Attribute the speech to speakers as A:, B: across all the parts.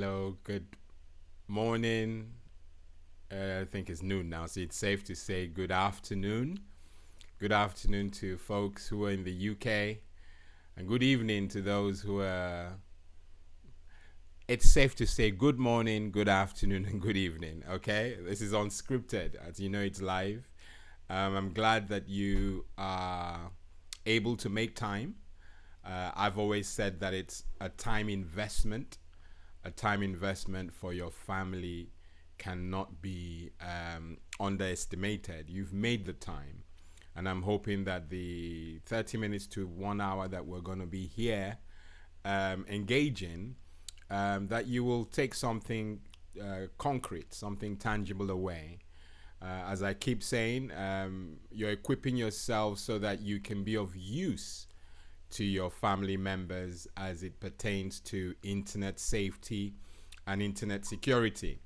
A: hello, good morning. I think it's noon now, so it's safe to say good afternoon. Good afternoon to folks who are in the UK, and good evening to those who are. It's safe to say good morning, good afternoon, and good evening. Okay, this is unscripted, as you know, it's live. I'm glad that you are able to make time. I've always said that it's a time investment. A time investment for your family cannot be underestimated. You've made the time. And I'm hoping that the 30 minutes to 1 hour that we're going to be here engaging, that you will take something concrete, something tangible away. As I keep saying, you're equipping yourself so that you can be of use to your family members as it pertains to internet safety and internet security.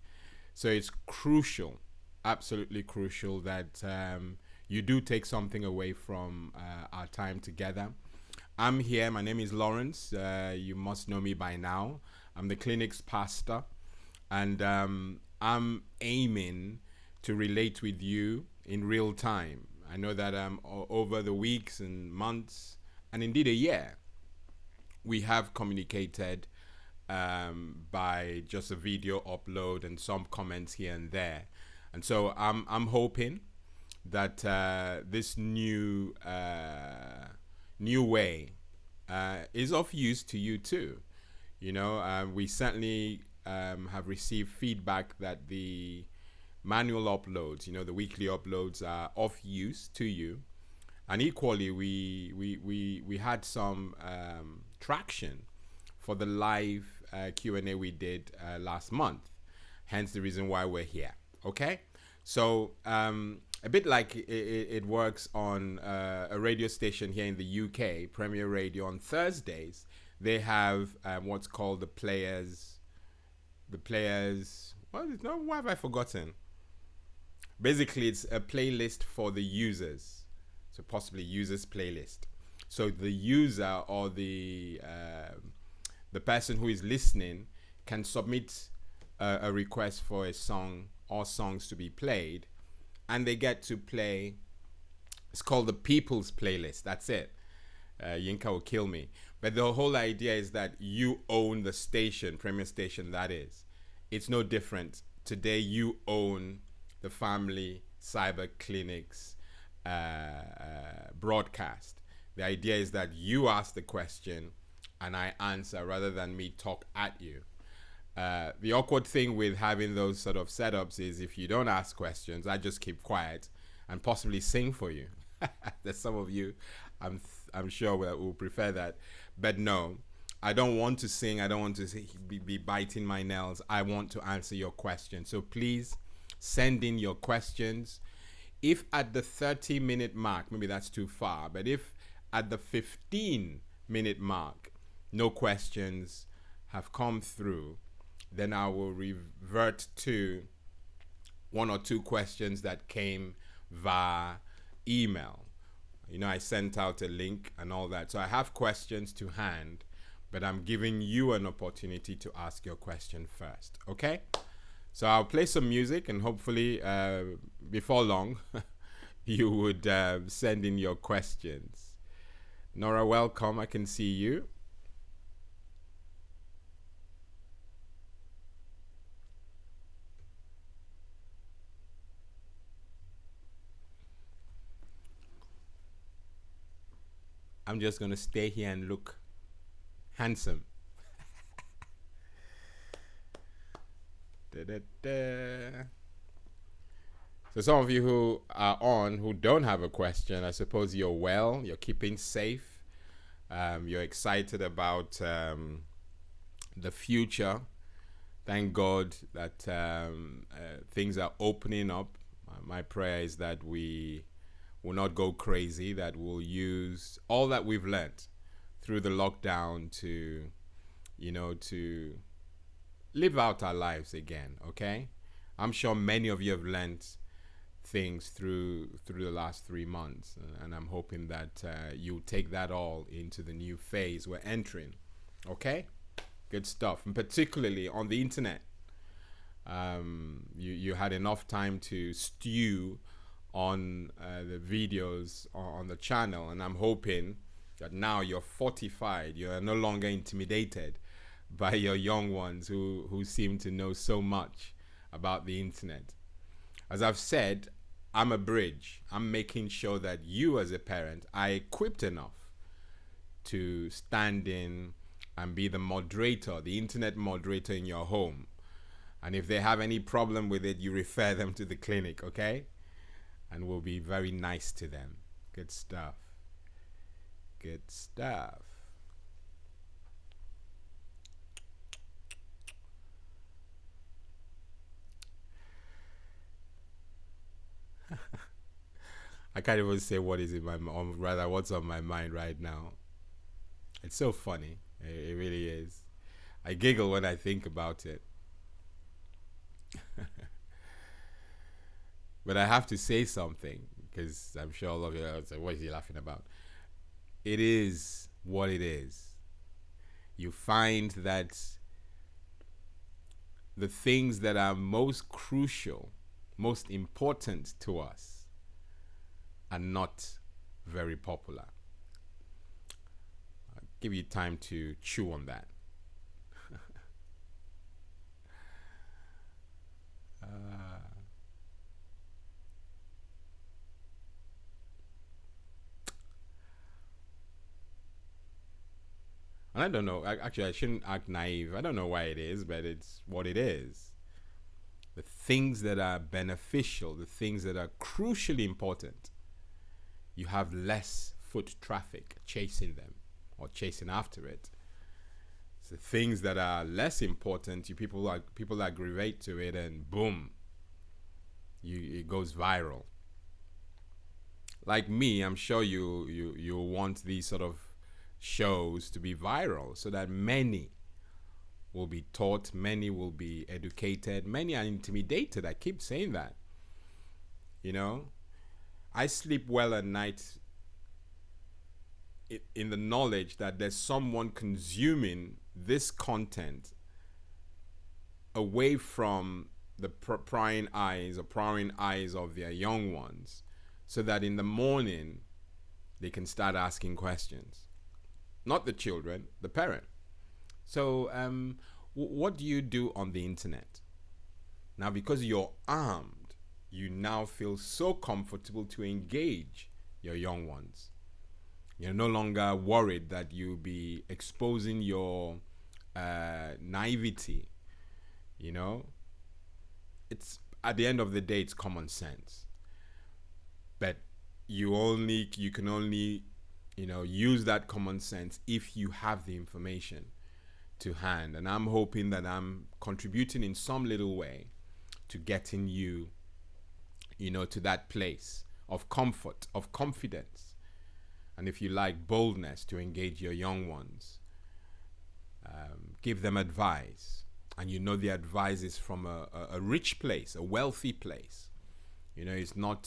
A: So it's crucial, absolutely crucial, that you do take something away from our time together. I'm here. My name is Lawrence. You must know me by now. I'm the clinic's pastor, and I'm aiming to relate with you in real time. I know that over the weeks and months, and indeed a year, we have communicated by just a video upload and some comments here and there. And so I'm hoping that this new way is of use to you too. You know, we certainly have received feedback that the manual uploads, the weekly uploads, are of use to you. And equally, we had some traction for the live Q&A we did last month. Hence the reason why we're here. Okay? So a bit like it works on a radio station here in the UK, Premier Radio, on Thursdays, they have what's called the players. What have I forgotten? Basically, it's a playlist for the users. So possibly users playlist. So the user or the person who is listening can submit a request for a song or songs to be played, and they get to play. It's called the People's Playlist. That's it. Yinka will kill me. But the whole idea is that you own the station, Premier Station, that is. It's no different. Today you own the Family Cyber Clinics broadcast. The idea is that you ask the question and I answer rather than me talk at you. The awkward thing with having those sort of setups is if you don't ask questions, I just keep quiet and possibly sing for you. There's some of you, I'm sure will prefer that. But no, I don't want to sing. I don't want to be biting my nails. I want to answer your questions. So please send in your questions. If at the 30-minute mark, maybe that's too far, but if at the 15-minute mark, no questions have come through, then I will revert to one or two questions that came via email. I sent out a link and all that. So I have questions to hand, but I'm giving you an opportunity to ask your question first, okay? So I'll play some music, and hopefully before long, you would send in your questions. Nora, welcome. I can see you. I'm just going to stay here and look handsome. So some of you who are on, who don't have a question, I suppose you're well, you're keeping safe, you're excited about the future. Thank God that things are opening up. My prayer is that we will not go crazy, that we'll use all that we've learned through the lockdown to live out our lives again, okay? I'm sure many of you have learned things through the last 3 months, and I'm hoping that you take that all into the new phase we're entering, okay? Good stuff. And particularly on the internet, you had enough time to stew on the videos on the channel, and I'm hoping that now you're fortified. You're no longer intimidated by your young ones who seem to know so much about the internet. As I've said, I'm a bridge. I'm making sure that you as a parent are equipped enough to stand in and be the moderator, the internet moderator in your home. And if they have any problem with it, you refer them to the clinic, okay? And we'll be very nice to them. Good stuff. Good stuff. I can't even say what is in my mind, or rather what's on my mind right now. It's so funny. It really is. I giggle when I think about it. But I have to say something, because I'm sure all of you are saying, what is he laughing about? It is what it is. You find that the things that are most crucial, most important to us are not very popular. I'll give you time to chew on that. And I don't know, actually I shouldn't act naive. I don't know why it is, but it's what it is. The things that are beneficial, the things that are crucially important, you have less foot traffic chasing them or chasing after it. So things that are less important, people aggravate to it, and boom, it goes viral. Like me, I'm sure you want these sort of shows to be viral so that many will be taught, many will be educated, many are intimidated. I keep saying that. You know, I sleep well at night in the knowledge that there's someone consuming this content away from the prying eyes of their young ones, so that in the morning they can start asking questions. Not the children, the parent. So what do you do on the internet? Now, because you're armed, you now feel so comfortable to engage your young ones. You're no longer worried that you'll be exposing your naivety. You know, it's at the end of the day, it's common sense. But you can only use that common sense if you have the information to hand. And I'm hoping that I'm contributing in some little way to getting you, to that place of comfort, of confidence, and if you like, boldness to engage your young ones. Give them advice, and the advice is from a rich place, a wealthy place. It's not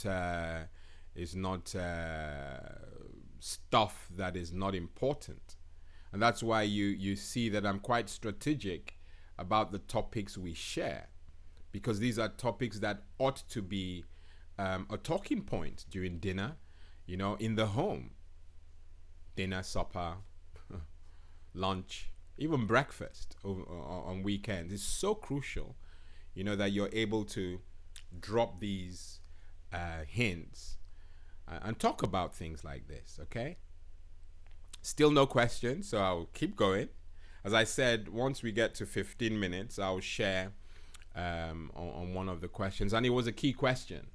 A: stuff that is not important. And that's why you see that I'm quite strategic about the topics we share, because these are topics that ought to be a talking point during dinner, in the home. Dinner, supper, lunch, even breakfast on weekends. It's so crucial, that you're able to drop these hints and talk about things like this, okay? Still no questions, so I'll keep going. As I said, once we get to 15 minutes, I'll share on one of the questions. And it was a key question.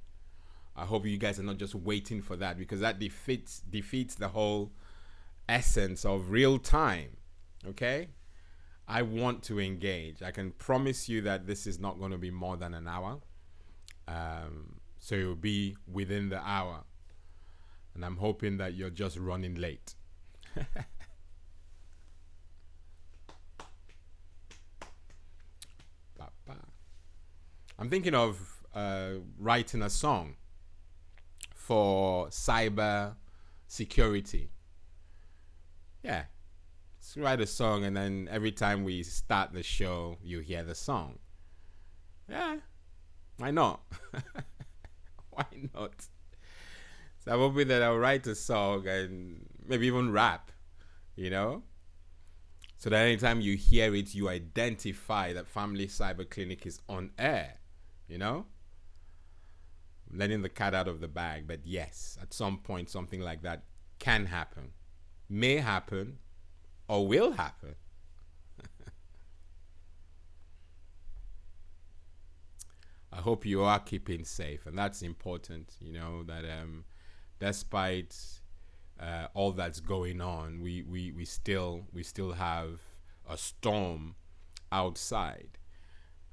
A: I hope you guys are not just waiting for that, because that defeats the whole essence of real time, okay? I want to engage. I can promise you that this is not going to be more than an hour. So it will be within the hour. And I'm hoping that you're just running late. I'm thinking of writing a song for cyber security. Yeah. Let's write a song, and then every time we start the show, you hear the song. Yeah, why not? Why not? So I'm hoping that I'll write a song and maybe even rap, you know? So that anytime you hear it, you identify that Family Cyber Clinic is on air, you know? Letting the cat out of the bag. But yes, at some point, something like that can happen, may happen, or will happen. I hope you are keeping safe, and that's important, you know, that despite all that's going on, we still have a storm outside.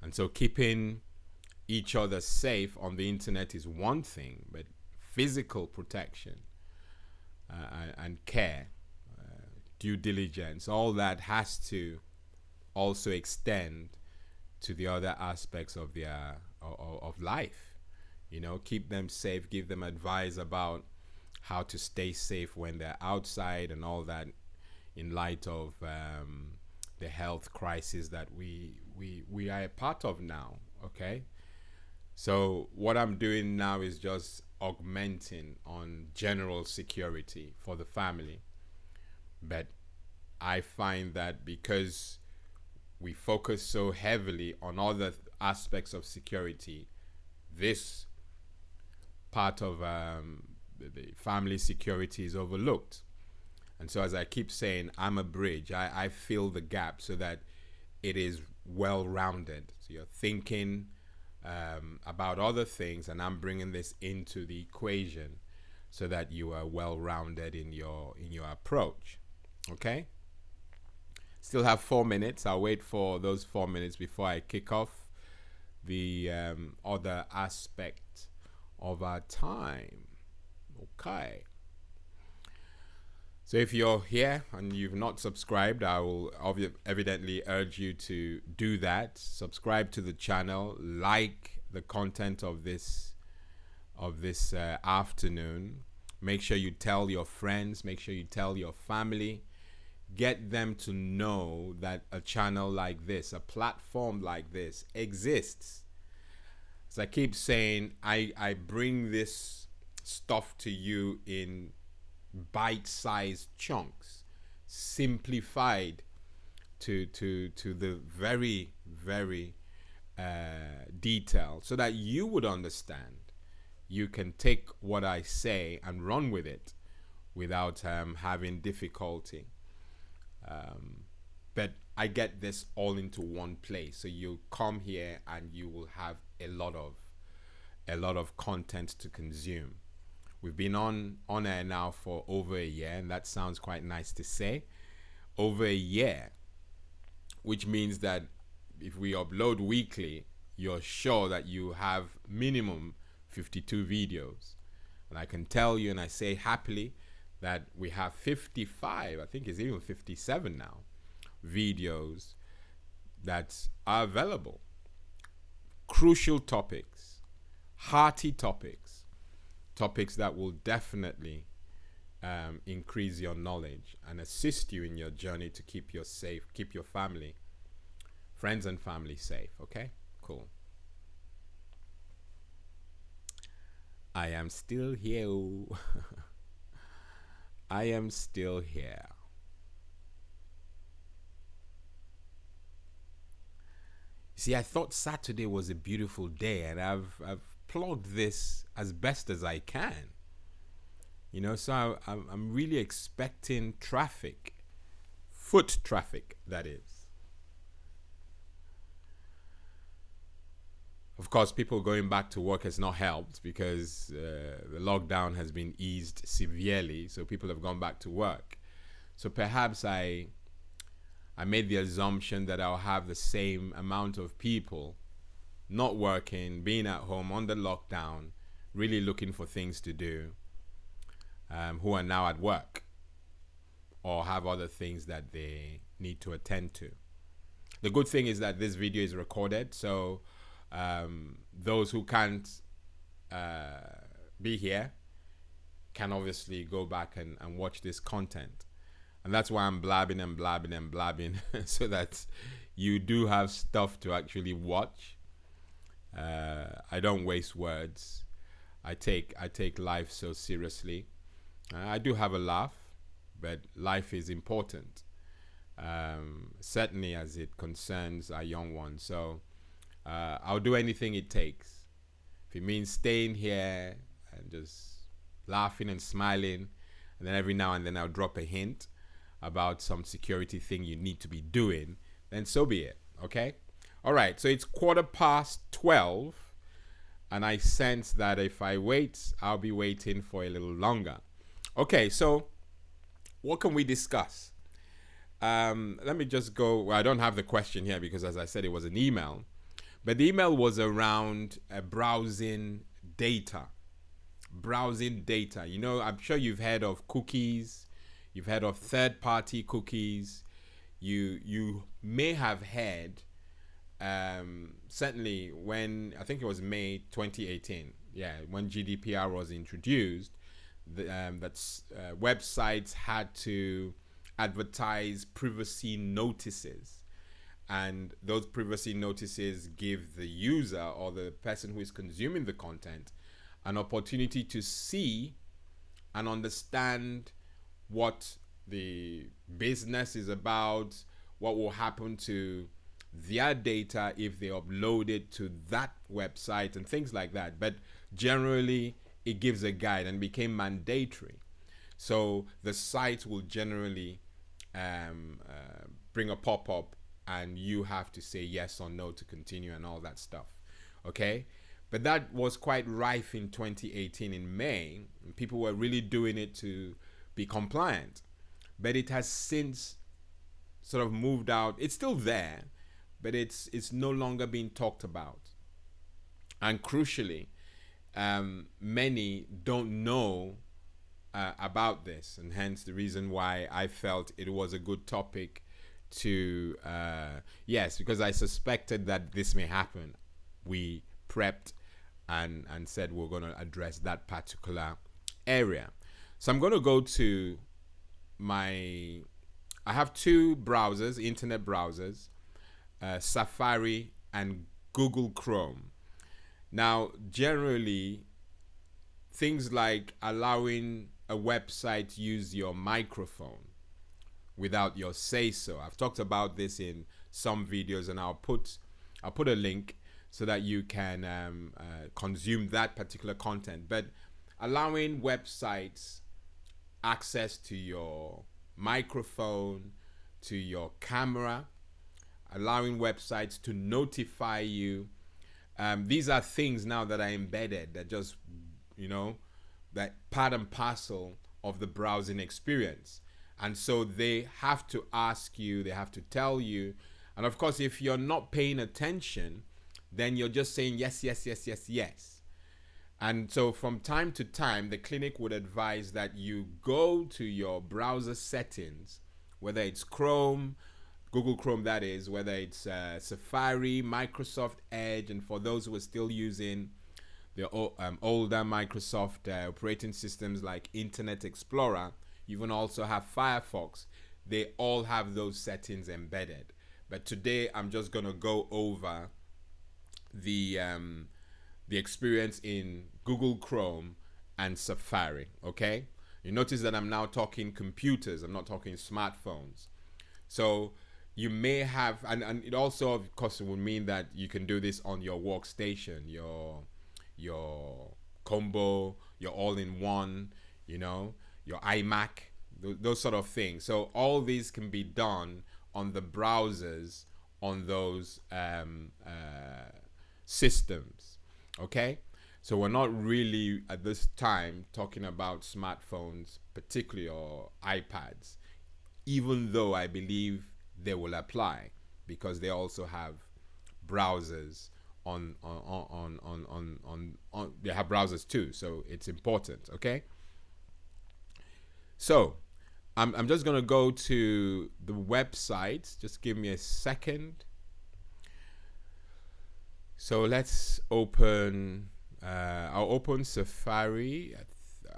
A: And so keeping each other safe on the internet is one thing, but physical protection and care, due diligence, all that has to also extend to the other aspects of their of life. You know, keep them safe, give them advice about how to stay safe when they're outside and all that, in light of the health crisis that we are a part of now. Okay, so what I'm doing now is just augmenting on general security for the family. But I find that because we focus so heavily on other aspects of security, this part of the family security is overlooked. And so, as I keep saying, I'm a bridge. I fill the gap so that it is well-rounded. So you're thinking about other things, and I'm bringing this into the equation so that you are well-rounded in your approach. Okay? Still have 4 minutes. I'll wait for those 4 minutes before I kick off the other aspect of our time. Okay. So if you're here and you've not subscribed, I will evidently urge you to do that. Subscribe to the channel, like the content of this afternoon. Make sure you tell your friends, make sure you tell your family. Get them to know that a channel like this, a platform like this exists. As I keep saying, I bring this stuff to you in bite-sized chunks, simplified to the very, very detailed, so that you would understand. You can take what I say and run with it without having difficulty. But I get this all into one place, so you come here and you will have a lot of content to consume. We've been on air now for over a year, and that sounds quite nice to say. Over a year, which means that if we upload weekly, you're sure that you have minimum 52 videos. And I can tell you, and I say happily, that we have 55, I think it's even 57 now, videos that are available. Crucial topics, hearty topics that will definitely increase your knowledge and assist you in your journey to keep your family, friends and family safe. Okay, cool. I am still here. I am still here. See, I thought Saturday was a beautiful day, and I've plugged this as best as I can. You know, so I'm really expecting traffic, foot traffic, that is. Of course, people going back to work has not helped because the lockdown has been eased severely, so people have gone back to work. So perhaps I made the assumption that I'll have the same amount of people not working, being at home under lockdown, really looking for things to do, who are now at work or have other things that they need to attend to. The good thing is that this video is recorded, so those who can't be here can obviously go back and watch this content. And that's why I'm blabbing and blabbing and blabbing so that you do have stuff to actually watch. I don't waste words. I take life so seriously. I do have a laugh, but life is important. Certainly as it concerns our young ones. So I'll do anything it takes. If it means staying here and just laughing and smiling, and then every now and then I'll drop a hint about some security thing you need to be doing, then so be it. Okay? All right, so it's 12:15, and I sense that if I wait, I'll be waiting for a little longer. Okay, so what can we discuss? Let me just go. Well, I don't have the question here because, as I said, it was an email. But the email was around browsing data. Browsing data. You know, I'm sure you've heard of cookies. You've heard of third-party cookies. You may have heard, certainly when, I think it was May 2018, when GDPR was introduced, websites had to advertise privacy notices, and those privacy notices give the user or the person who is consuming the content an opportunity to see and understand what the business is about, what will happen to their data if they upload it to that website and things like that. But generally it gives a guide and became mandatory. So the site will generally bring a pop-up and you have to say yes or no to continue and all that stuff. Okay? But that was quite rife in 2018 in May. And people were really doing it to be compliant. But it has since sort of moved out. It's still there, but it's no longer being talked about. And crucially, many don't know about this, and hence the reason why I felt it was a good topic to, because I suspected that this may happen. We prepped and said we're going to address that particular area. So I'm going to go to I have two browsers, internet browsers, Safari and Google Chrome. Now, generally, things like allowing a website to use your microphone without your say-so. I've talked about this in some videos, and I'll put a link so that you can consume that particular content. But allowing websites access to your microphone, to your camera, allowing websites to notify you. These are things now that are embedded, that just, that part and parcel of the browsing experience. And so they have to ask you, they have to tell you. And of course, if you're not paying attention, then you're just saying yes, yes, yes, yes, yes. And so from time to time, the clinic would advise that you go to your browser settings, whether it's Chrome, Google Chrome that is, whether it's Safari, Microsoft Edge, and for those who are still using the older Microsoft operating systems like Internet Explorer, you can also have Firefox. They all have those settings embedded. But today I'm just going to go over the experience in Google Chrome and Safari, okay? You notice that I'm now talking computers, I'm not talking smartphones. So you may have, and it also, of course, would mean that you can do this on your workstation, your combo, your all-in-one, your iMac, those sort of things. So all these can be done on the browsers on those systems, okay? So we're not really at this time talking about smartphones particularly, or iPads, even though I believe they will apply because they also have browsers on they have browsers too, so it's important, okay? So I'm just gonna go to the website. Just give me a second. So let's open, I'll open Safari.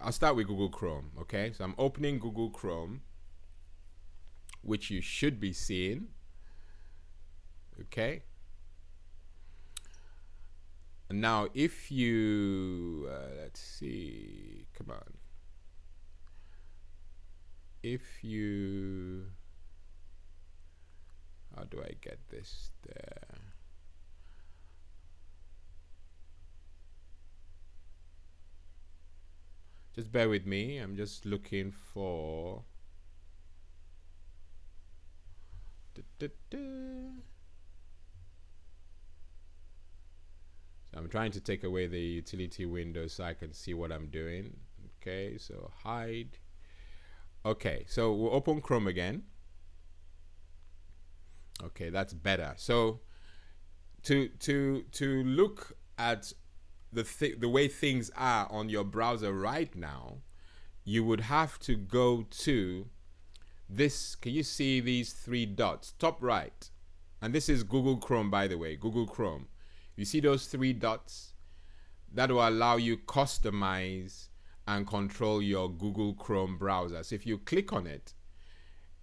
A: I'll start with Google Chrome, okay? So I'm opening Google Chrome. which you should be seeing. Okay. And now if you, let's see, come on. If you, how do I get this there? Just bear with me. I'm just looking for. So I'm trying to take away the utility window so I can see what I'm doing. Okay, so hide. Okay, so we'll open Chrome again. Okay, that's better. So to look at the way things are on your browser right now, you would have to go to this. Can you see these three dots? Top right. And this is Google Chrome, by the way, Google Chrome. You see those three dots? That will allow you customize and control your Google Chrome browser. So if you click on it,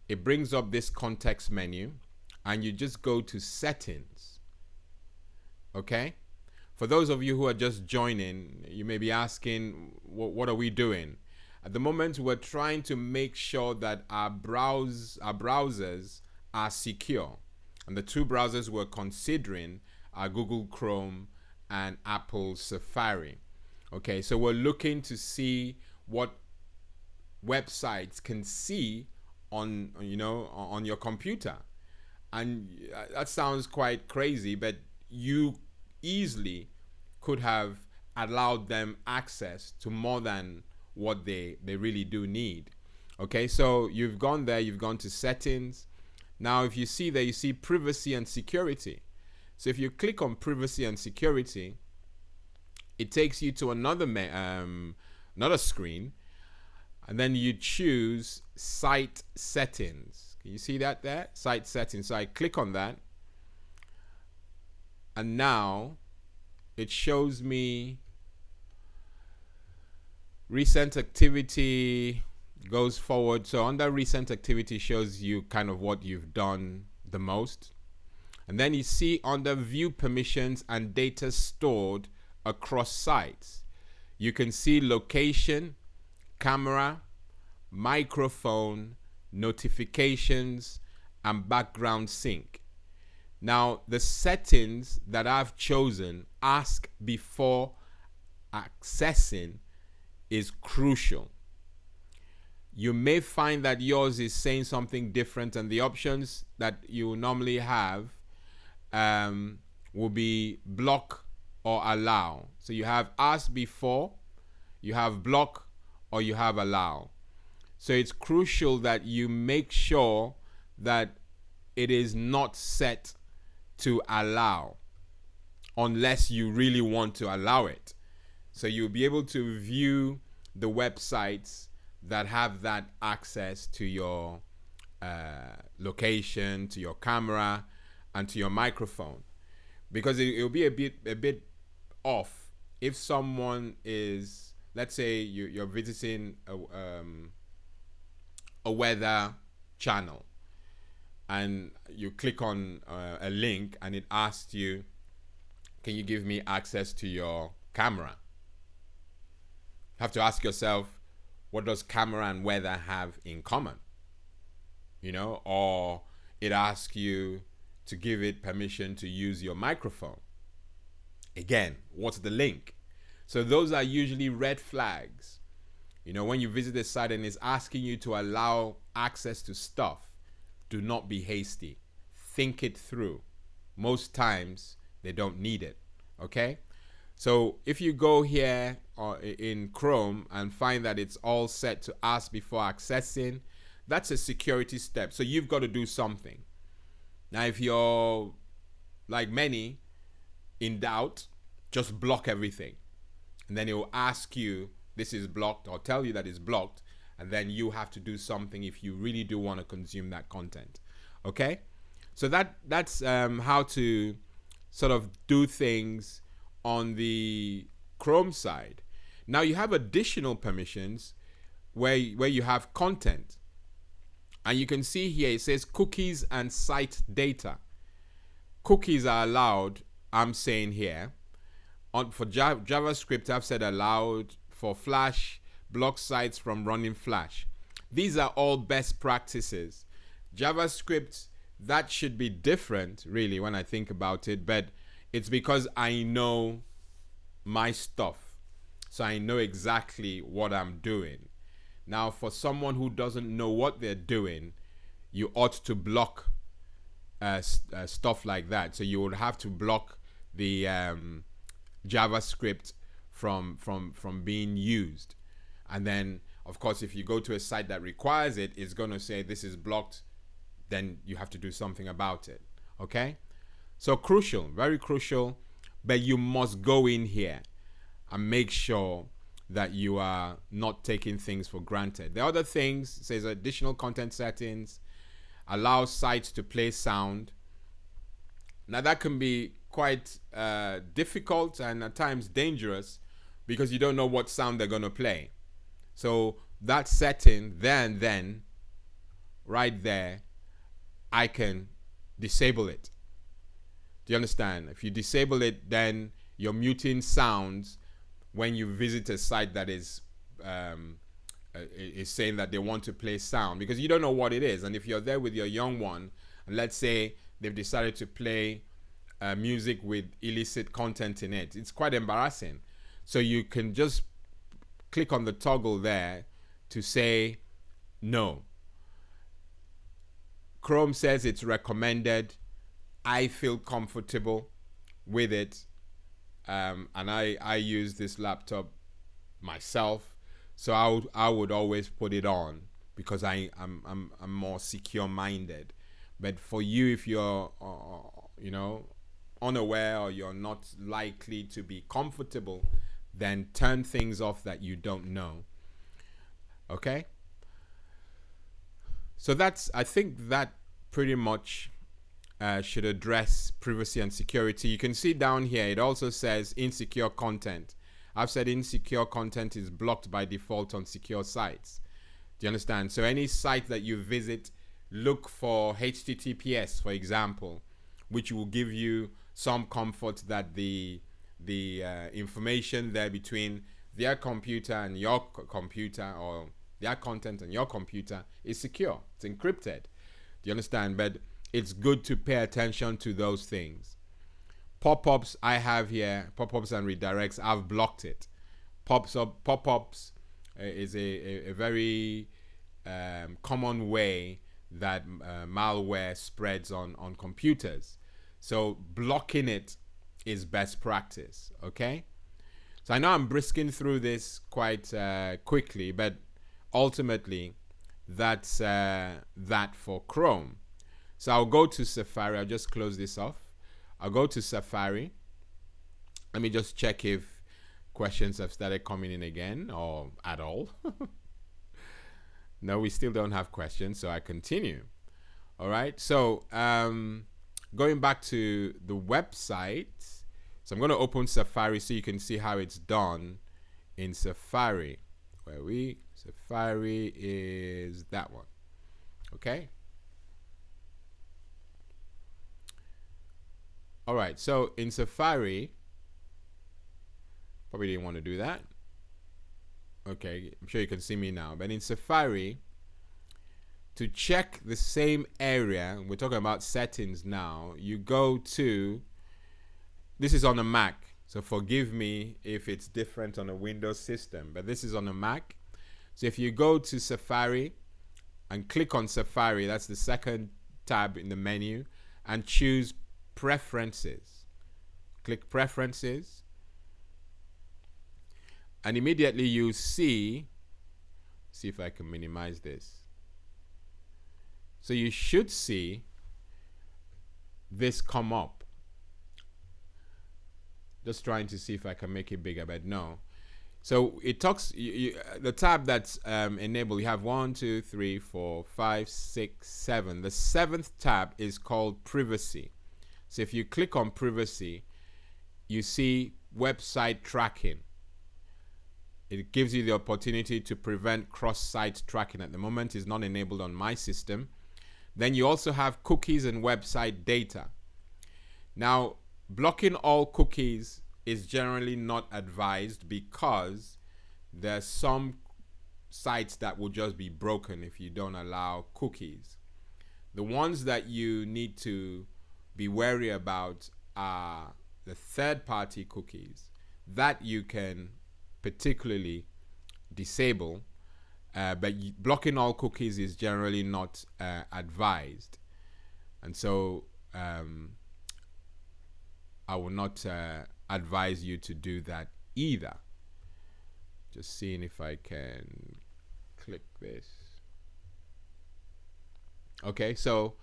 A: it brings up this context menu and you just go to settings. Okay? For those of you who are just joining, you may be asking, what are we doing? At the moment, we're trying to make sure that our browsers are secure. And the two browsers we're considering are Google Chrome and Apple Safari. Okay, so we're looking to see what websites can see on your computer. And that sounds quite crazy, but you easily could have allowed them access to more than what they really do need. Okay, so you've gone there, you've gone to settings. Now if you see there, you see privacy and security. So if you click on privacy and security, it takes you to another screen, and then you choose site settings. Can you see that there? Site settings. So I click on that, and now it shows me recent activity goes forward. So under recent activity shows you kind of what you've done the most. And then you see under view permissions and data stored across sites, you can see location, camera, microphone, notifications, and background sync. Now, the settings that I've chosen, ask before accessing, is crucial. You may find that yours is saying something different, and the options that you normally have will be block or allow. So you have ask before, you have block, or you have allow. So it's crucial that you make sure that it is not set to allow unless you really want to allow it. So you'll be able to view the websites that have that access to your location, to your camera, and to your microphone. Because it'll be a bit off if someone is, let's say you're visiting a weather channel, and you click on a link and it asks you, can you give me access to your camera? You have to ask yourself, what does camera and weather have in common? Or it asks you to give it permission to use your microphone. Again, what's the link? So those are usually red flags. When you visit a site and it's asking you to allow access to stuff, do not be hasty. Think it through. Most times they don't need it. Okay? So if you go here in Chrome and find that it's all set to ask before accessing, that's a security step. So you've got to do something. Now, if you're like many, in doubt, just block everything. And then it will ask you, this is blocked, or tell you that it's blocked. And then you have to do something if you really do want to consume that content. Okay? So that's how to sort of do things on the Chrome side. Now you have additional permissions where you have content. And you can see here it says cookies and site data. Cookies are allowed, I'm saying here. For JavaScript, I've said allowed. For Flash, block sites from running Flash. These are all best practices. JavaScript, that should be different, really, when I think about it. But it's because I know my stuff. So I know exactly what I'm doing. Now, for someone who doesn't know what they're doing, you ought to block stuff like that. So you would have to block the JavaScript from being used. And then, of course, if you go to a site that requires it, it's going to say this is blocked. Then you have to do something about it. Okay? So crucial, very crucial. But you must go in here and make sure that you are not taking things for granted. The other things says additional content settings, allow sites to play sound. Now that can be quite difficult and at times dangerous because you don't know what sound they're going to play. So that setting then right there, I can disable it. Do you understand? If you disable it, then you're muting sounds when you visit a site that is saying that they want to play sound, because you don't know what it is. And if you're there with your young one, and let's say they've decided to play music with illicit content in it, it's quite embarrassing. So you can just click on the toggle there to say no. Chrome says it's recommended. I feel comfortable with it. And I use this laptop myself, so I would always put it on because I'm more secure minded. But for you, if you're unaware or you're not likely to be comfortable, then turn things off that you don't know. Okay? So I think that pretty much should address privacy and security. You can see down here, it also says insecure content. I've said insecure content is blocked by default on secure sites. Do you understand? So any site that you visit, look for HTTPS, for example, which will give you some comfort that the information there between their computer and your computer, or their content and your computer, is secure. It's encrypted. Do you understand? But it's good to pay attention to those things. Pop-ups I have here, pop-ups and redirects, I've blocked it. Pop-ups is a very common way that malware spreads on computers. So blocking it is best practice, okay? So I know I'm brisking through this quite quickly, but ultimately that's that for Chrome. So I'll go to Safari. I'll just close this off. I'll go to Safari. Let me just check if questions have started coming in again or at all. No, we still don't have questions, so I continue. All right. So going back to the website. So I'm going to open Safari so you can see how it's done in Safari. Safari is that one. Okay. All right, so in Safari, probably didn't want to do that. Okay, I'm sure you can see me now. But in Safari, to check the same area, we're talking about settings now, you go to, this is on a Mac, so forgive me if it's different on a Windows system, but this is on a Mac. So if you go to Safari and click on Safari, that's the second tab in the menu, and choose Preferences. Click Preferences, and immediately you see if I can minimize this. So you should see this come up. Just trying to see if I can make it bigger, but no. So it talks, the tab that's enabled, you have 1, 2, 3, 4, 5, 6, 7. The 7th tab is called Privacy. So if you click on Privacy, you see website tracking. It gives you the opportunity to prevent cross-site tracking. At the moment, it's not enabled on my system. Then you also have cookies and website data. Now, blocking all cookies is generally not advised because there's some sites that will just be broken if you don't allow cookies. The ones that you need to be wary about are the third-party cookies that you can particularly disable, but blocking all cookies is generally not advised. And so I will not advise you to do that either. Just seeing if I can click this. Okay, so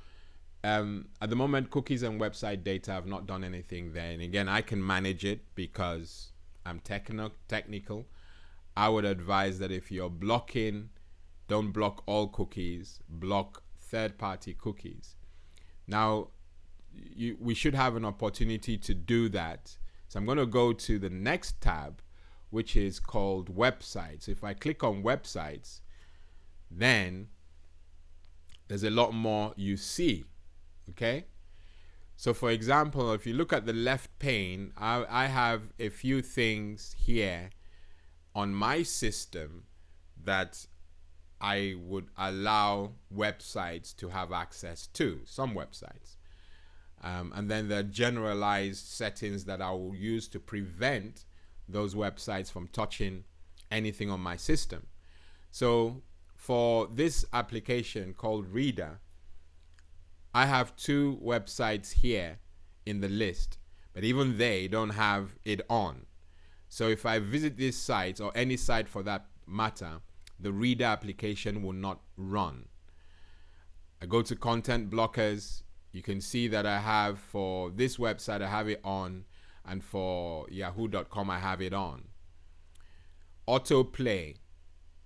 A: at the moment, cookies and website data have not done anything there. And again, I can manage it because I'm technical. I would advise that if you're blocking, don't block all cookies, block third-party cookies. Now, we should have an opportunity to do that. So I'm going to go to the next tab, which is called websites. If I click on websites, then there's a lot more you see. Okay, so for example, if you look at the left pane, I have a few things here on my system that I would allow websites to have access to, some websites. And then the generalized settings that I will use to prevent those websites from touching anything on my system. So for this application called Reader, I have 2 websites here in the list, but even they don't have it on. So if I visit this site, or any site for that matter, the Reader application will not run. I go to content blockers. You can see that I have, for this website, I have it on, and for yahoo.com, I have it on. Autoplay.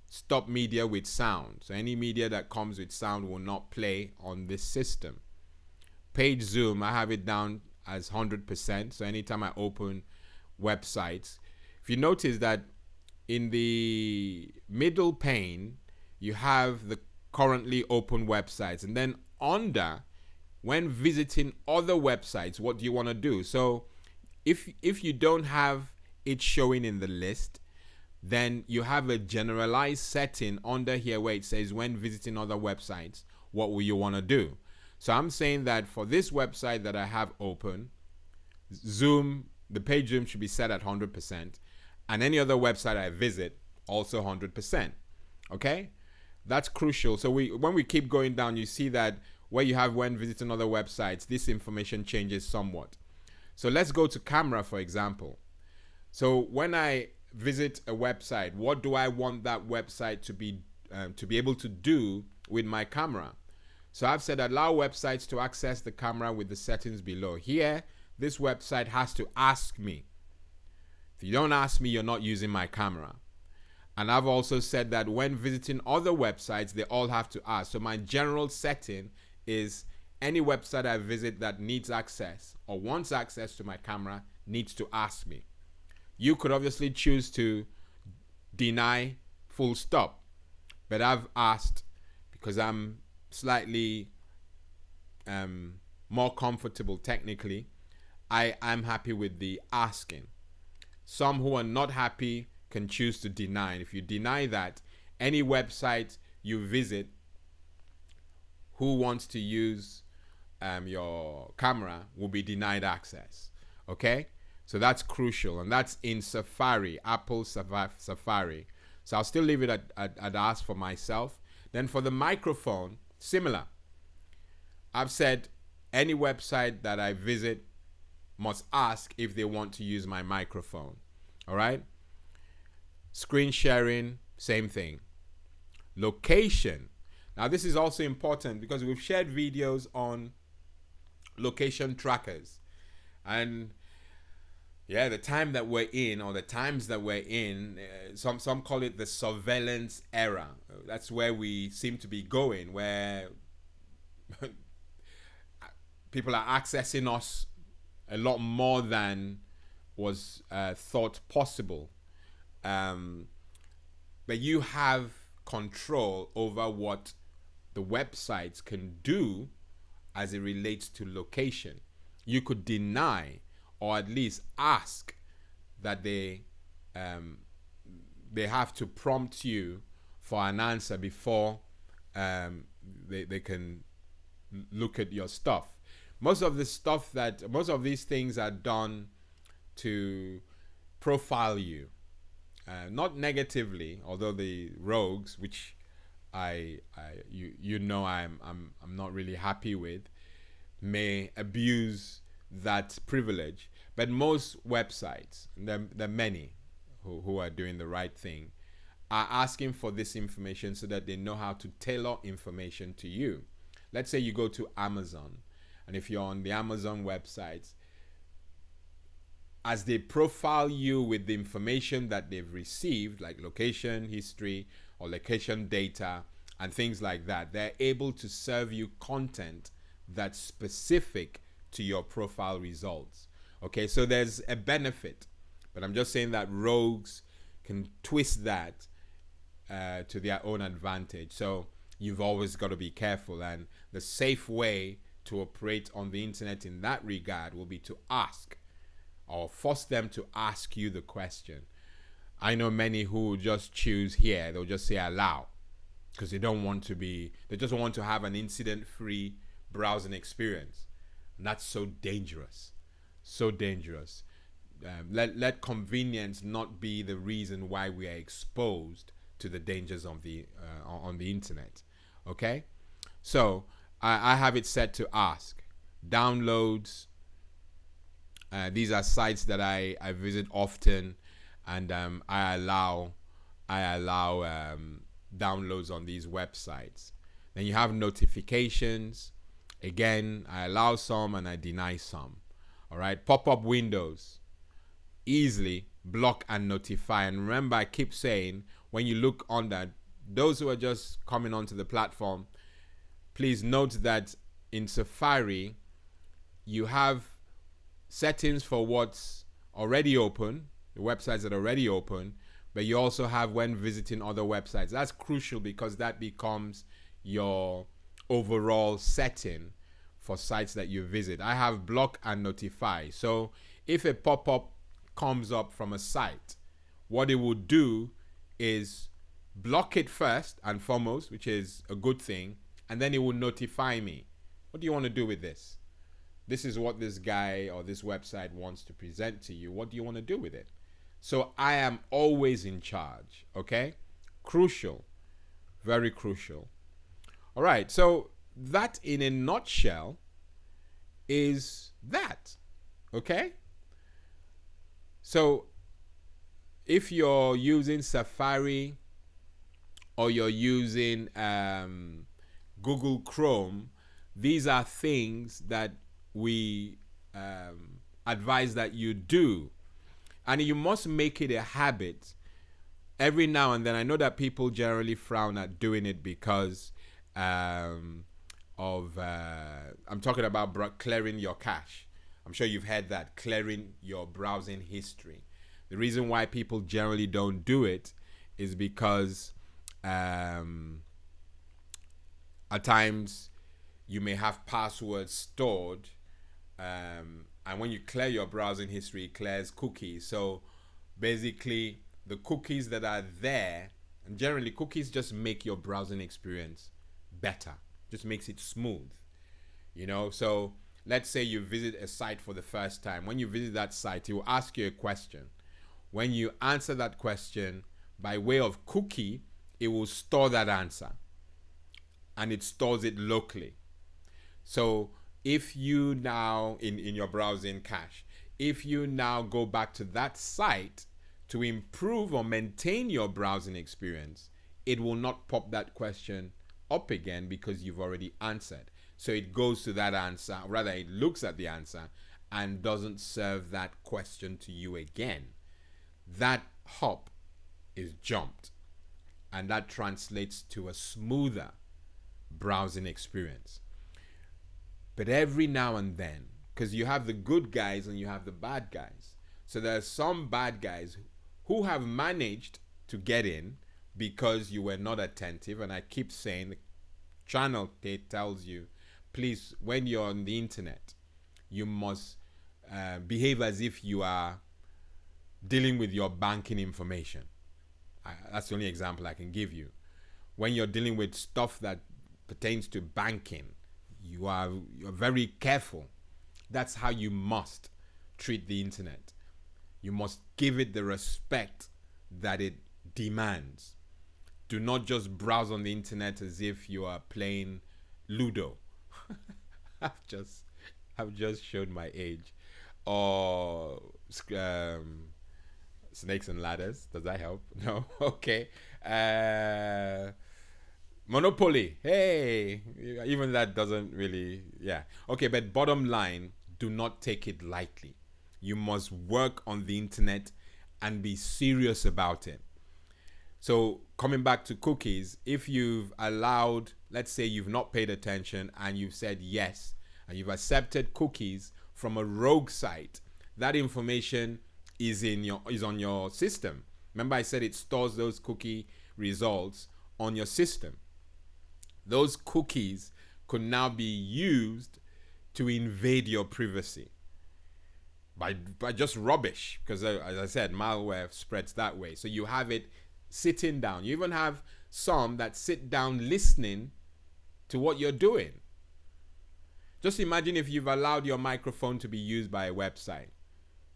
A: Stop media with sound. So any media that comes with sound will not play on this system. Page zoom, I have it down as 100%. So anytime I open websites, if you notice that in the middle pane, you have the currently open websites. And then under, when visiting other websites, what do you want to do? So if you don't have it showing in the list, then you have a generalized setting under here where it says when visiting other websites, what will you want to do? So I'm saying that for this website that I have open, zoom, the page zoom should be set at 100%, and any other website I visit, also 100%. Okay? That's crucial. So when we keep going down, you see that where you have when visiting other websites, this information changes somewhat. So let's go to camera, for example. So when I visit a website, what do I want that website to be able to do with my camera? So I've said allow websites to access the camera with the settings below. Here, this website has to ask me. If you don't ask me, you're not using my camera. And I've also said that when visiting other websites, they all have to ask. So my general setting is any website I visit that needs access or wants access to my camera needs to ask me. You could obviously choose to deny full stop, but I've asked because I'm slightly more comfortable technically. I'm happy with the asking. Some who are not happy can choose to deny. And if you deny that, any website you visit who wants to use your camera will be denied access. Okay? So that's crucial, and that's in Safari, Apple Safari. So I'll still leave it at ask for myself. Then for the microphone, similar. I've said any website that I visit must ask if they want to use my microphone. All right? Screen sharing, same thing. Location. Now this is also important because we've shared videos on location trackers. And yeah, the time that we're in, or the times that we're in, some call it the surveillance era. That's where we seem to be going, where people are accessing us a lot more than was thought possible. but you have control over what the websites can do as it relates to location. You could deny or at least ask that they have to prompt you for an answer before they can look at your stuff. Most of these things are done to profile you, not negatively, although the rogues, which I'm not really happy with, may abuse that privilege. But most websites, there are many who are doing the right thing, are asking for this information so that they know how to tailor information to you. Let's say you go to Amazon, and if you're on the Amazon websites, as they profile you with the information that they've received, like location history or location data and things like that, they're able to serve you content that's specific to your profile results. Okay, so there's a benefit, but I'm just saying that rogues can twist that to their own advantage. So you've always got to be careful, and the safe way to operate on the internet in that regard will be to ask, or force them to ask you the question. I know many who just choose here, they'll just say allow, because they just want to have an incident-free browsing experience. And that's so dangerous. So dangerous. Let convenience not be the reason why we are exposed to the dangers of on the internet. Okay? So I have it set to ask. Downloads. These are sites that I visit often, and I allow downloads on these websites. Then you have notifications. Again, I allow some and I deny some. All right, pop-up windows. Easily block and notify. And remember, I keep saying, when you look on that, those who are just coming onto the platform, please note that in Safari, you have settings for what's already open, the websites that are already open, but you also have when visiting other websites. That's crucial because that becomes your overall setting for sites that you visit. I have block and notify. So if a pop-up comes up from a site, what it will do is block it first and foremost, which is a good thing, and then it will notify me. What do you want to do with this? This is what this guy or this website wants to present to you. What do you want to do with it? So I am always in charge, okay? Crucial, very crucial. All right, so that in a nutshell is that, okay? So if you're using Safari or you're using Google Chrome, these are things that we advise that you do. And you must make it a habit every now and then. I know that people generally frown at doing it because I'm talking about clearing your cache. I'm sure you've heard that, clearing your browsing history. The reason why people generally don't do it is because at times you may have passwords stored, and when you clear your browsing history, it clears cookies. So basically, the cookies that are there, and generally cookies just make your browsing experience better, just makes it smooth, So let's say you visit a site for the first time. When you visit that site, it will ask you a question. When you answer that question by way of cookie, it will store that answer, and it stores it locally. So if you now, in your browsing cache, if you now go back to that site to improve or maintain your browsing experience, it will not pop that question up again because you've already answered. So it goes to that answer, rather it looks at the answer and doesn't serve that question to you again. That hop is jumped, and that translates to a smoother browsing experience. But every now and then, because you have the good guys and you have the bad guys. So there are some bad guys who have managed to get in, because you were not attentive. And I keep saying the channel tells you, please, when you're on the internet, you must behave as if you are dealing with your banking information. That's the only example I can give you. When you're dealing with stuff that pertains to banking, you're very careful. That's how you must treat the internet. You must give it the respect that it demands. Do not just browse on the internet as if you are playing Ludo. I've just showed my age. Or Snakes and Ladders. Does that help? No? Okay. Monopoly. Hey. Even that doesn't really, yeah. Okay, but bottom line, do not take it lightly. You must work on the internet and be serious about it. So coming back to cookies, if you've allowed, let's say you've not paid attention and you've said yes, and you've accepted cookies from a rogue site, that information is on your system. Remember I said it stores those cookie results on your system. Those cookies could now be used to invade your privacy by just rubbish, because as I said, malware spreads that way. So you have it sitting down. You even have some that sit down listening to what you're doing. Just imagine if you've allowed your microphone to be used by a website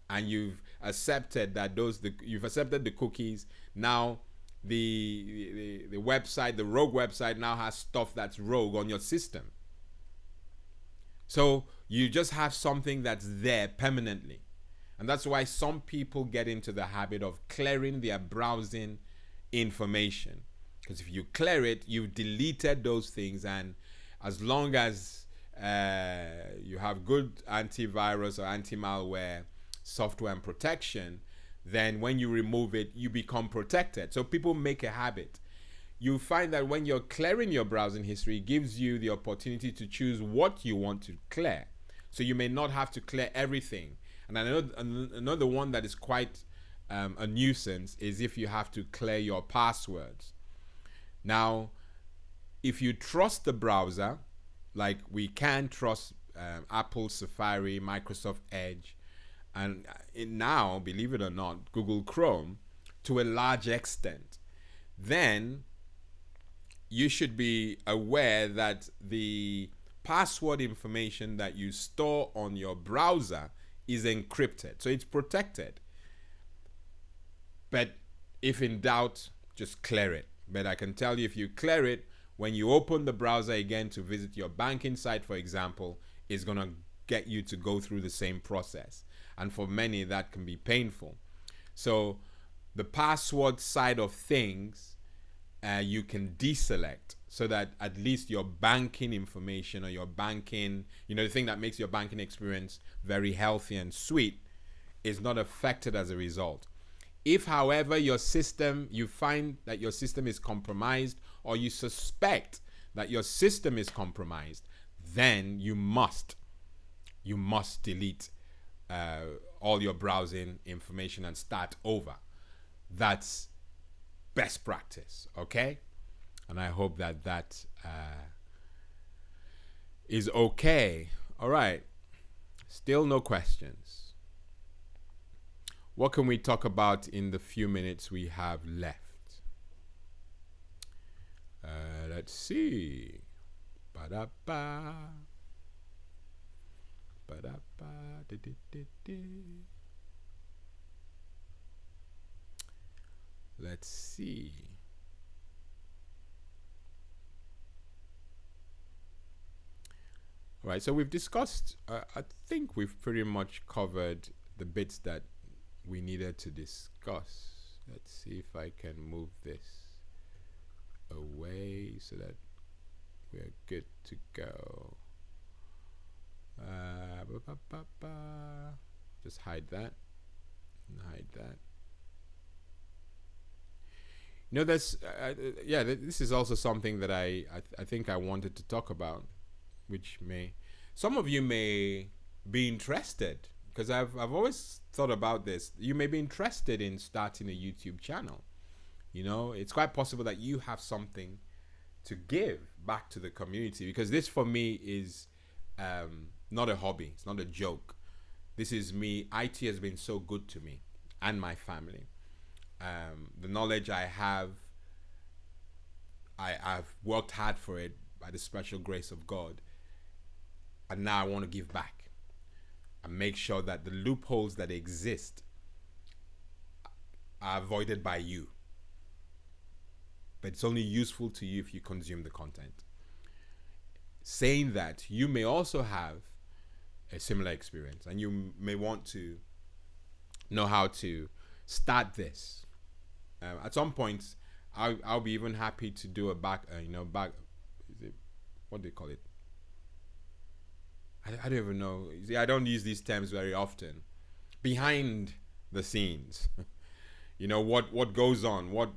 A: and you've accepted that you've accepted the cookies. Now the website, the rogue website, now has stuff that's rogue on your system. So you just have something that's there permanently. And that's why some people get into the habit of clearing their browsing information. Because if you clear it, you've deleted those things. And as long as you have good antivirus or anti-malware software and protection, then when you remove it, you become protected. So people make a habit. You find that when you're clearing your browsing history, it gives you the opportunity to choose what you want to clear. So you may not have to clear everything. And I know another one that is quite a nuisance is if you have to clear your passwords. Now, if you trust the browser, like we can trust Apple Safari, Microsoft Edge, and now, believe it or not, Google Chrome to a large extent, then you should be aware that the password information that you store on your browser is encrypted. So it's protected. But if in doubt, just clear it. But I can tell you, if you clear it, when you open the browser again to visit your banking site, for example, it's going to get you to go through the same process. And for many, that can be painful. So the password side of things, you can deselect so that at least your banking information or your banking, the thing that makes your banking experience very healthy and sweet, is not affected as a result. If, however, you find that your system is compromised, or you suspect that your system is compromised, then you must delete all your browsing information and start over. That's best practice, okay? And I hope that is okay. All right. Still no questions. What can we talk about in the few minutes we have left? Let's see. Ba-da-ba. Ba-da-ba. Di-di-di-di. Let's see. All right, so we've discussed, I think we've pretty much covered the bits that we needed to discuss. Let's see if I can move this away so that we're good to go. Just hide that and hide that. This is also something that I think I wanted to talk about, which some of you may be interested, because I've always thought about this. You may be interested in starting a YouTube channel. It's quite possible that you have something to give back to the community, because this for me is not a hobby. It's not a joke. This is me. IT has been so good to me and my family. The knowledge I have, I've worked hard for it by the special grace of God. And now I want to give back and make sure that the loopholes that exist are avoided by you. But it's only useful to you if you consume the content. Saying that, you may also have a similar experience and you may want to know how to start this. At some point, I'll be even happy to do a back, is it, what do they call it? I don't even know. See, I don't use these terms very often. Behind the scenes, what goes on, what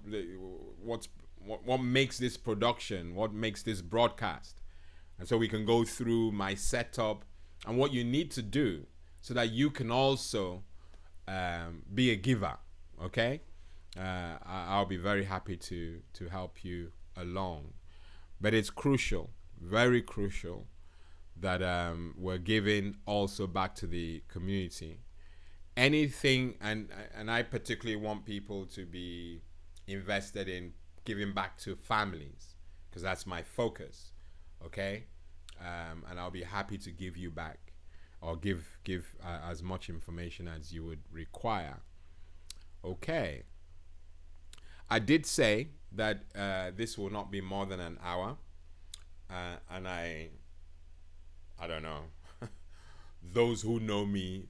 A: makes this production, what makes this broadcast, and so we can go through my setup and what you need to do so that you can also be a giver. Okay, I'll be very happy to help you along, but it's crucial, very crucial, that we're giving also back to the community. Anything, and I particularly want people to be invested in giving back to families, because that's my focus. Okay, and I'll be happy to give you back, or give as much information as you would require. Okay, I did say that this will not be more than an hour, and I don't know. Those who know me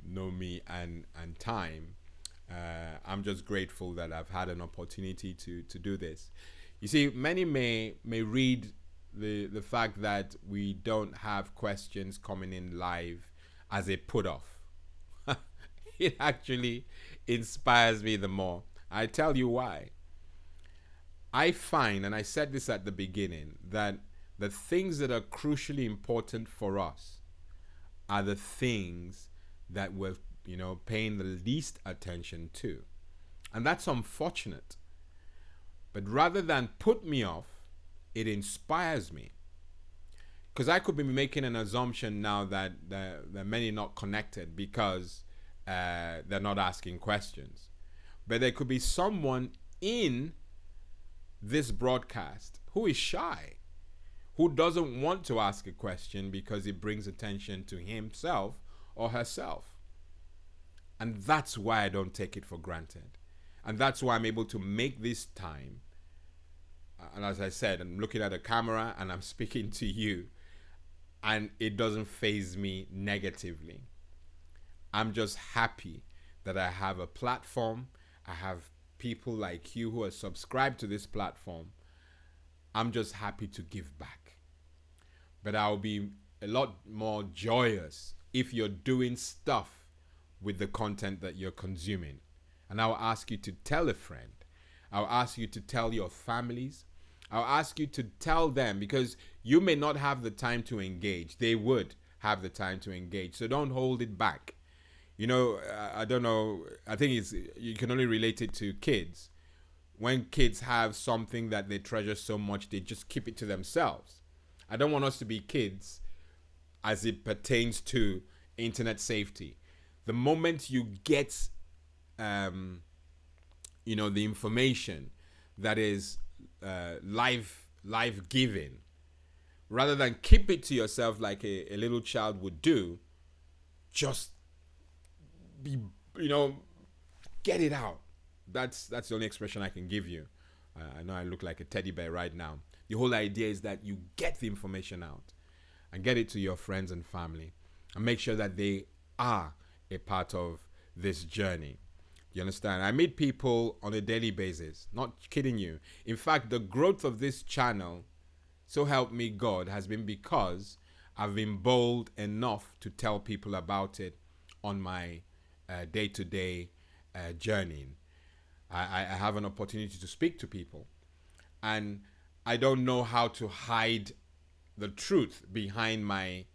A: and time. I'm just grateful that I've had an opportunity to do this. You see, many may read the fact that we don't have questions coming in live as a put off. It actually inspires me the more. I tell you why. I find, and I said this at the beginning, that the things that are crucially important for us are the things that we're, paying the least attention to. And that's unfortunate. But rather than put me off, it inspires me. Because I could be making an assumption now that there are many not connected because they're not asking questions. But there could be someone in this broadcast who is shy, who doesn't want to ask a question because it brings attention to himself or herself. And that's why I don't take it for granted. And that's why I'm able to make this time. And as I said, I'm looking at a camera and I'm speaking to you, and it doesn't faze me negatively. I'm just happy that I have a platform. I have people like you who are subscribed to this platform. I'm just happy to give back. But I'll be a lot more joyous if you're doing stuff with the content that you're consuming. And I'll ask you to tell a friend. I'll ask you to tell your families. I'll ask you to tell them, because you may not have the time to engage. They would have the time to engage. So don't hold it back. I don't know. I think you can only relate it to kids. When kids have something that they treasure so much, they just keep it to themselves. I don't want us to be kids as it pertains to internet safety. The moment you get, the information that is life giving, rather than keep it to yourself like a little child would do, just be, get it out. That's the only expression I can give you. I know I look like a teddy bear right now. The whole idea is that you get the information out and get it to your friends and family, and make sure that they are a part of this journey. You understand? I meet people on a daily basis. Not kidding you. In fact, the growth of this channel, so help me God, has been because I've been bold enough to tell people about it on my day-to-day journey. I have an opportunity to speak to people, and I don't know how to hide the truth behind my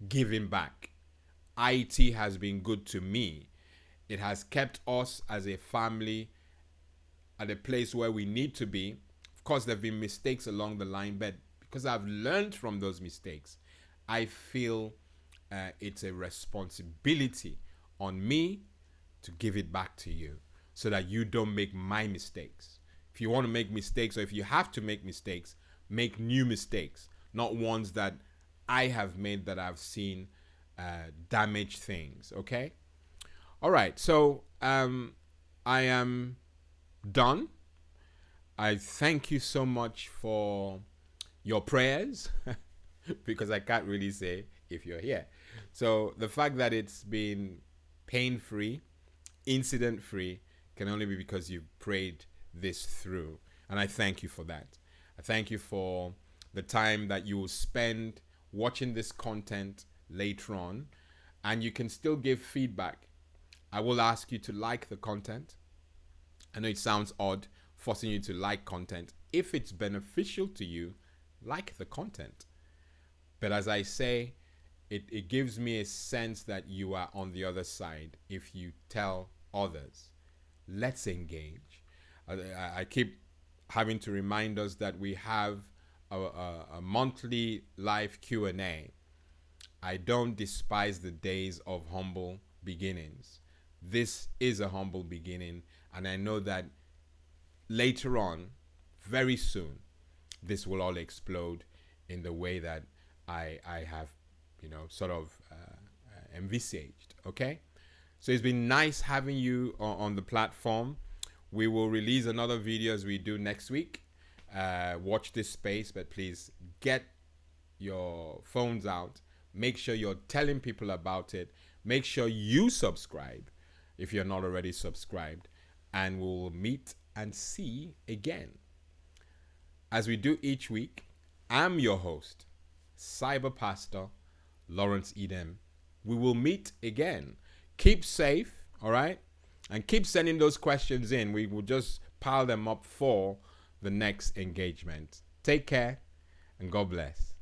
A: giving back. IT has been good to me. It has kept us as a family at a place where we need to be. Of course, there have been mistakes along the line, but because I've learned from those mistakes, I feel it's a responsibility on me to give it back to you so that you don't make my mistakes. If you want to make mistakes, or if you have to make mistakes, make new mistakes, not ones that I have made that I've seen damage things. Okay? All right. So I am done. I thank you so much for your prayers because I can't really say if you're here. So the fact that it's been pain-free, incident-free, can only be because you've prayed this through. And I thank you for that. I thank you for the time that you will spend watching this content later on. And you can still give feedback. I will ask you to like the content. I know it sounds odd forcing you to like content. If it's beneficial to you, like the content. But as I say, it gives me a sense that you are on the other side if you tell others. Let's engage. I keep having to remind us that we have a monthly live Q&A. I don't despise the days of humble beginnings. This is a humble beginning, and I know that later on, very soon, this will all explode in the way that I have, sort of envisaged. Okay? So it's been nice having you on the platform. We will release another video as we do next week. Watch this space, but please get your phones out. Make sure you're telling people about it. Make sure you subscribe if you're not already subscribed. And we'll meet and see again. As we do each week, I'm your host, Cyber Pastor Lawrence Edem. We will meet again. Keep safe, all right? And keep sending those questions in. We will just pile them up for the next engagement. Take care and God bless.